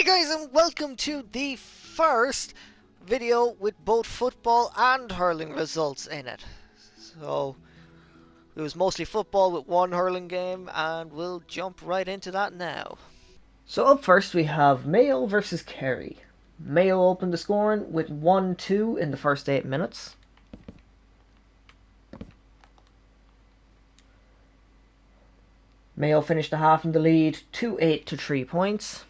Hey guys, and welcome to the first video with both football and hurling results in it. So it was mostly football with one hurling game, and we'll jump right into that now. So up first we have Mayo versus Kerry. Mayo opened the scoring with 1-2 in the first 8 minutes. Mayo finished the half in the lead 2-8 to 3 points.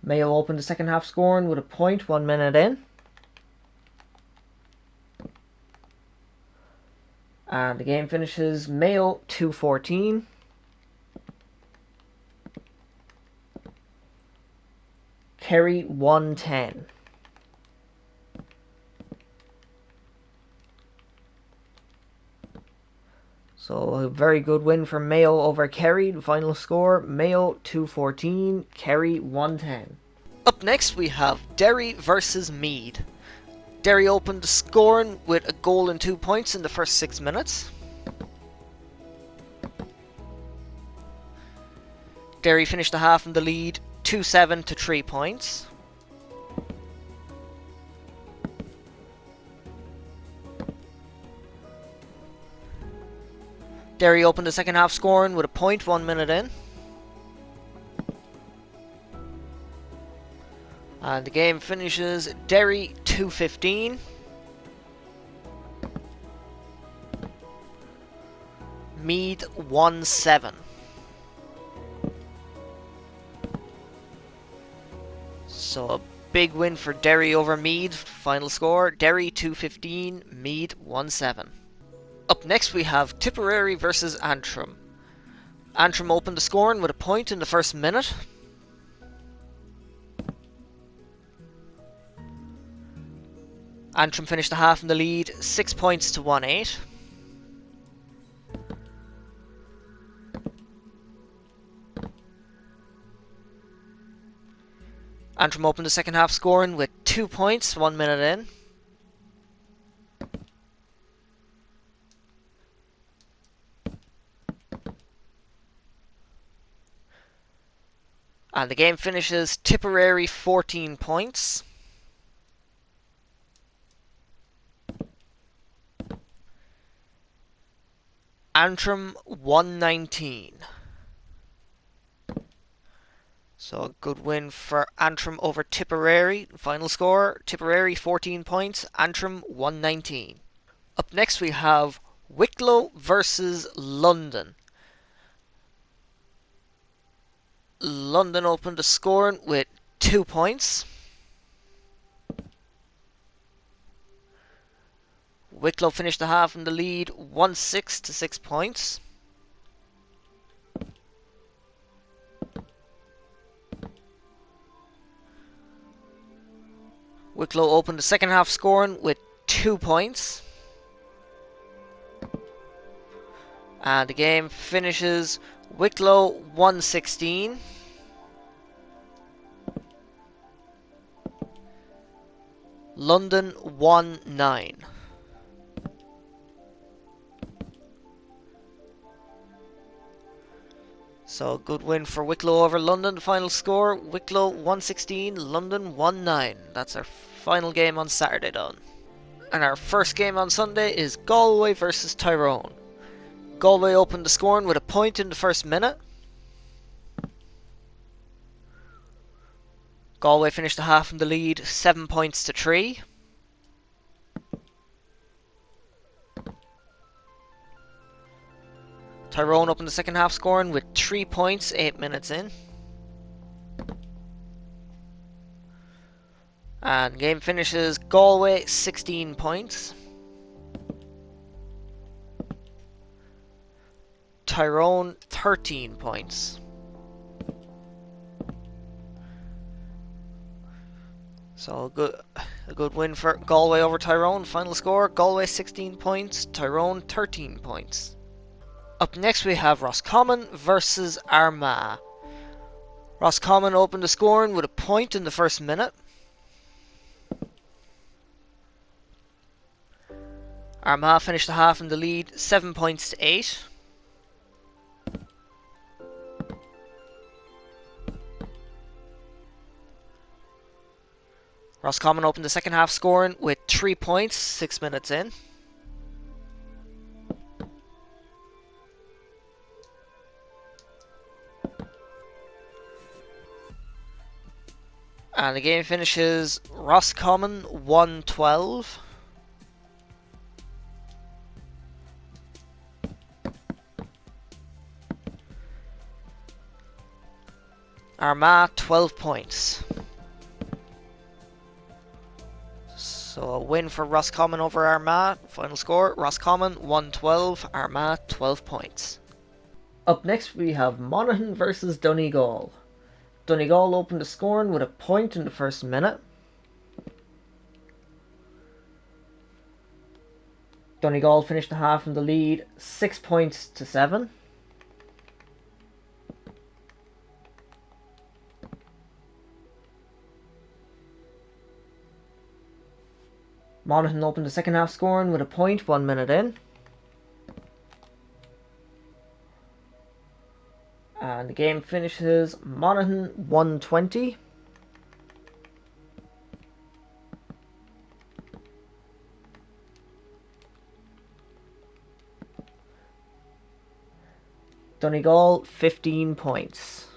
Mayo opened the second half scoring with a point 1 minute in. And the game finishes Mayo 2-14. Kerry 1-10. So a very good win for Mayo over Kerry. The final score, Mayo 2-14, Kerry 1-10. Up next we have Derry versus Meath. Derry opened the scoring with a goal and 2 points in the first 6 minutes. Derry finished the half in the lead 2-7 to 3 points. Derry opened the second half scoring with a point 1 minute in. And the game finishes Derry 2-15. Meath 1-7. So a big win for Derry over Meath. Final score, Derry 2-15, Meath 1-7. Up next we have Tipperary versus Antrim. Antrim opened the scoring with a point in the first minute. Antrim finished the half in the lead 6 points to 1-8. Antrim opened the second half scoring with 2 points 1 minute in. And the game finishes Tipperary 14 points. Antrim 119. So a good win for Antrim over Tipperary. Final score, Tipperary 14 points, Antrim 119. Up next we have Wicklow versus London. London opened the scoring with 2 points. Wicklow finished the half in the lead 1-6 to 6 points. Wicklow opened the second half scoring with 2 points. And the game finishes Wicklow 116. London 1-9. So a good win for Wicklow over London. The final score, Wicklow 116, London 1-9. That's our final game on Saturday done. And our first game on Sunday is Galway versus Tyrone. Galway opened the scoring with a point in the first minute. Galway finished the half in the lead 7 points to 3. Tyrone opened the second half scoring with 3 points 8 minutes in. And game finishes Galway 16 points. Tyrone 13 points. So a good win for Galway over Tyrone. Final score, Galway 16 points, Tyrone 13 points. Up next we have Roscommon versus Armagh. Roscommon opened the scoring with a point in the first minute. Armagh finished the half in the lead 7 points to 8. Roscommon opened the second half scoring with 3 points 6 minutes in. And the game finishes Roscommon 1-12. Armagh 12 points. So a win for Roscommon over Armagh. Final score, Roscommon 1-12, Armagh 12 points. Up next we have Monaghan versus Donegal. Donegal opened the scoring with a point in the first minute. Donegal finished the half in the lead 6 points to 7. Monaghan opened the second half scoring with a point 1 minute in. And the game finishes Monaghan 1-20. Donegal 15 points.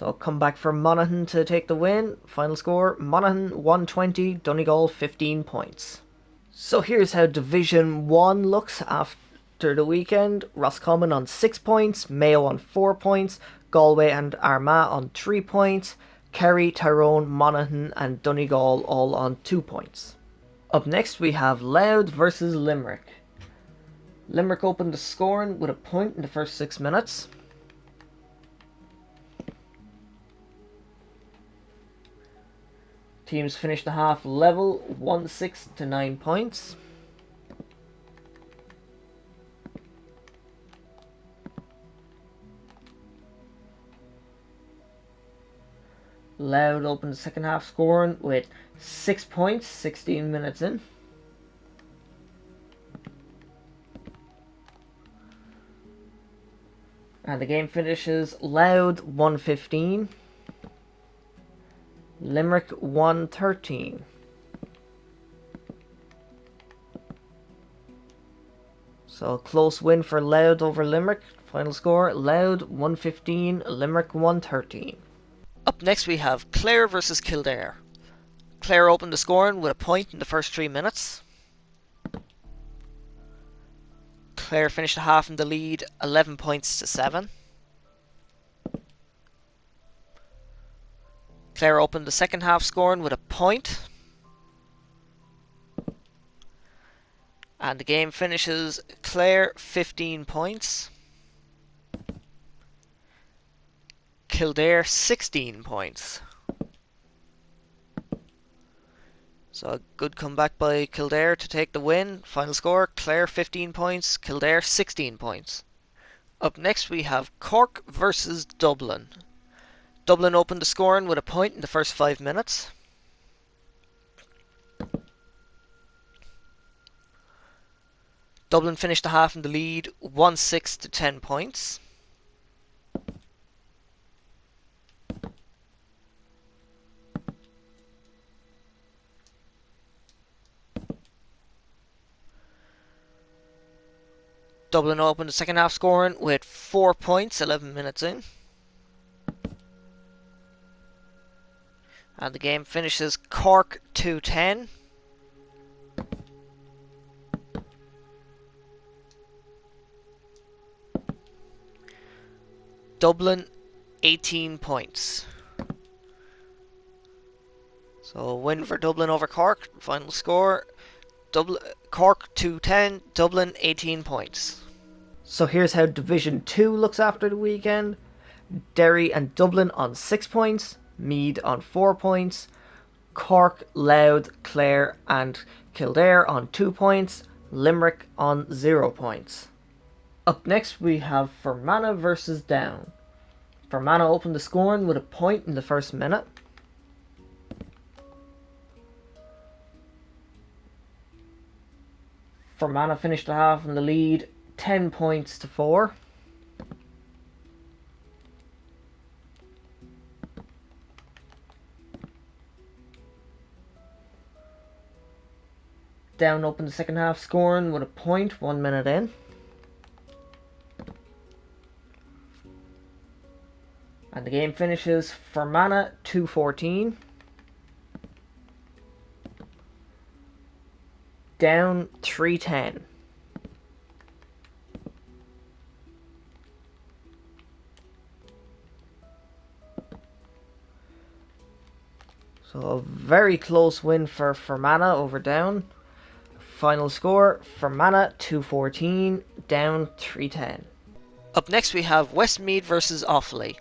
So come back for Monaghan to take the win. Final score, Monaghan 120, Donegal 15 points. So here's how Division 1 looks after the weekend. Roscommon on 6 points, Mayo on 4 points, Galway and Armagh on 3 points, Kerry, Tyrone, Monaghan and Donegal all on 2 points. Up next we have Louth versus Limerick. Limerick opened the scoring with a point in the first 6 minutes. Teams finished the half level, 1-6 to 9 points. Louth opened the second half scoring with 6 points, 16 minutes in. And the game finishes Louth 115. Limerick 113. So a close win for Louth over Limerick. Final score, Louth 115, Limerick 113. Up next we have Clare versus Kildare. Clare opened the scoring with a point in the first 3 minutes. Clare finished the half in the lead, 11 points to 7. Clare opened the second half scoring with a point. And the game finishes Clare 15 points. Kildare 16 points. So a good comeback by Kildare to take the win. Final score, Clare 15 points, Kildare 16 points. Up next we have Cork versus Dublin. Dublin opened the scoring with a point in the first 5 minutes. Dublin finished the half in the lead, 1-6 to 10 points. Dublin opened the second half scoring with 4 points, 11 minutes in. And the game finishes Cork 2-10. Dublin 18 points. So a win for Dublin over Cork. Final score, Cork 2-10, Dublin 18 points. So here's how Division 2 looks after the weekend. Derry and Dublin on 6 points, Meath on 4 points, Cork, Louth, Clare and Kildare on 2 points, Limerick on 0 points. Up next we have Fermanagh versus Down. Fermanagh opened the scoring with a point in the first minute. Fermanagh finished the half in the lead, 10 points to 4. Down opened the second half, scoring with a point 1 minute in. And the game finishes Fermanagh 2-14. Down 3-10. So a very close win for Fermanagh over Down. Final score, Fermanagh 2-14, Down 3-10. Up next we have Westmeath versus Offaly.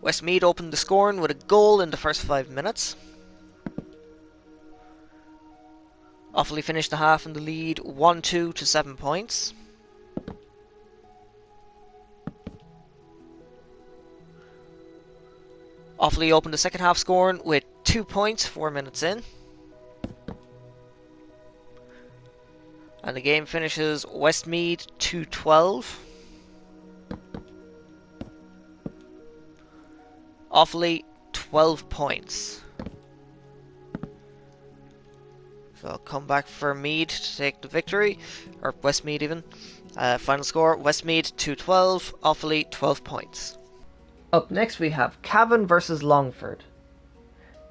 Westmeath opened the scoring with a goal in the first 5 minutes. Offaly finished the half in the lead 1-2 to 7 points. Offaly opened the second half scoring with 2 points 4 minutes in. And the game finishes Westmeath 2-12. Offaly 12 points. So I'll come back for Meath to take the victory, or Westmeath even. Final score, Westmeath 2-12, Offaly 12 points. Up next we have Cavan versus Longford.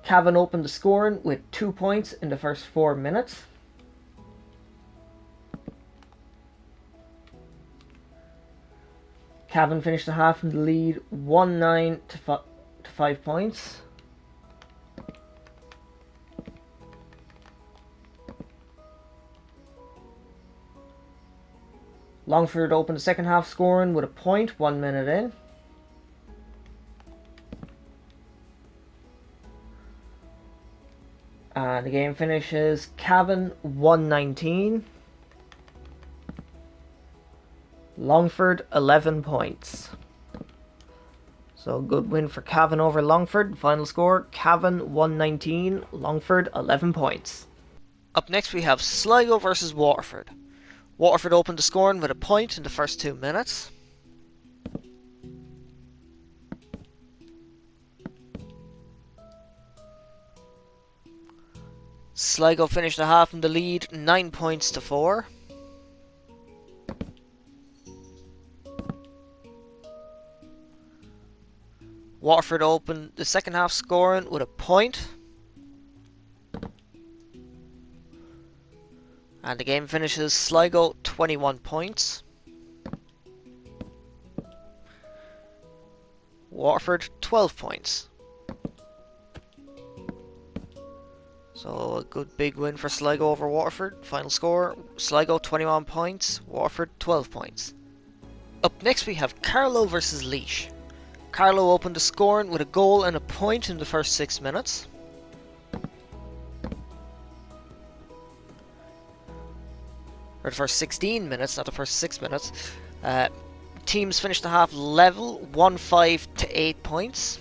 Cavan opened the scoring with 2 points in the first 4 minutes. Cavan finished the half in the lead 1-9 to 5 points. Longford opened the second half scoring with a point 1 minute in. And the game finishes Cavan 1-19. Longford 11 points. So good win for Cavan over Longford. Final score, Cavan 1-19, Longford 11 points. Up next we have Sligo versus Waterford. Waterford opened the scoring with a point in the first 2 minutes. Sligo finished the half in the lead 9 points to 4. Waterford opened the second half scoring with a point. And the game finishes Sligo 21 points. Waterford 12 points. So a good big win for Sligo over Waterford. Final score, Sligo 21 points, Waterford 12 points. Up next we have Carlow versus Laois. Carlow opened the scoring with a goal and a point in the first 6 minutes. Or the first 16 minutes, not the first 6 minutes. Teams finished the half level, 1-5 to 8 points.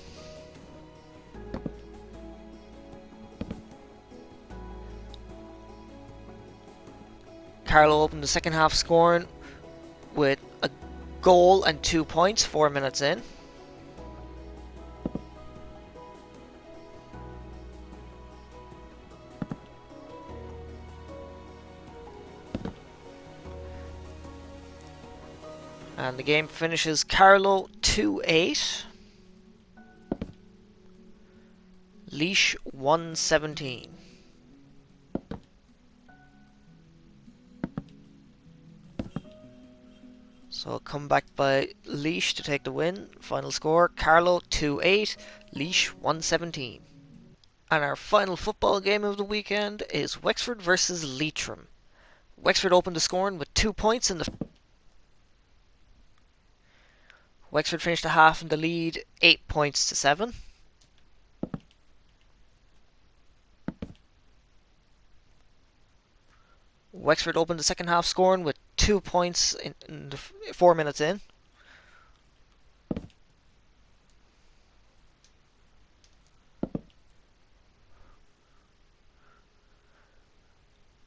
Carlow opened the second half scoring with a goal and 2 points 4 minutes in. And the game finishes Carlow 2-8. Laois 1-17. So a comeback by Laois to take the win. Final score, Carlow 2-8, Laois 1-17. And our final football game of the weekend is Wexford versus Leitrim. Wexford opened the scoring with 2 points in the... Wexford finished the half in the lead 8 points to 7. Wexford opened the second half scoring with 2 points in the 4 minutes in.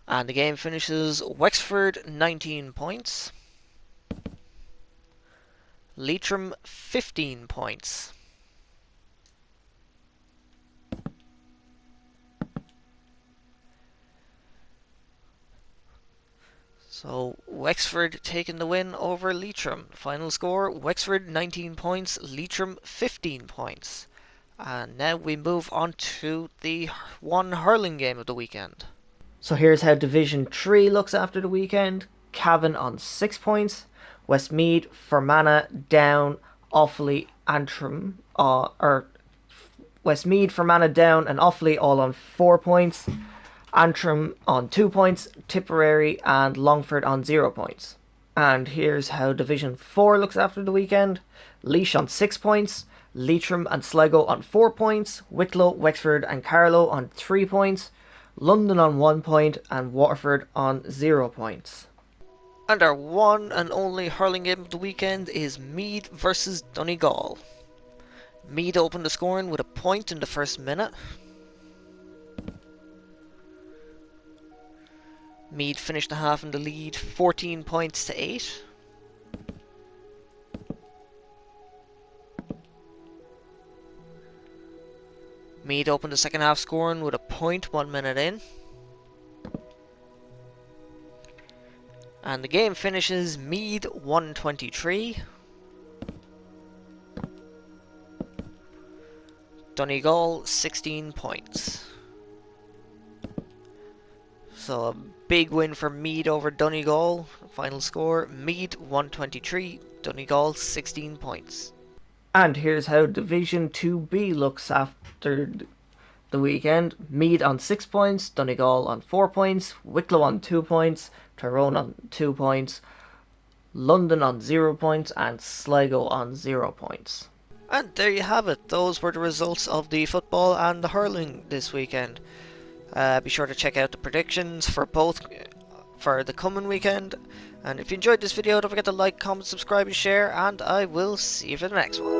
And the game finishes Wexford 19 points. Leitrim 15 points. So Wexford taking the win over Leitrim. Final score, Wexford 19 points, Leitrim 15 points. And now we move on to the one hurling game of the weekend. So here's how Division 3 looks after the weekend. Cavan on 6 points, Westmeath, Fermanagh, Down, Offaly, Antrim, Westmeath, Fermanagh, Down and Offaly all on 4 points. Antrim on 2 points, Tipperary and Longford on 0 points. And here's how Division 4 looks after the weekend. Laois on 6 points, Leitrim and Sligo on 4 points, Wicklow, Wexford and Carlow on 3 points, London on 1 point and Waterford on 0 points. And our one and only hurling game of the weekend is Meath versus Donegal. Meath opened the scoring with a point in the first minute. Meath finished the half in the lead, 14 points to 8. Meath opened the second half scoring with a point 1 minute in. And the game finishes Meath 123. Donegal 16 points. So a big win for Meath over Donegal. Final score, Meath 123, Donegal 16 points. And here's how Division 2B looks after the weekend. Meath on 6 points, Donegal on 4 points, Wicklow on 2 points, Tyrone on 2 points, London on 0 points and Sligo on 0 points. And there you have it. Those were the results of the football and the hurling this weekend. Be sure to check out the predictions for both for the coming weekend. And if you enjoyed this video, don't forget to like, comment, subscribe and share. And I will see you for the next one.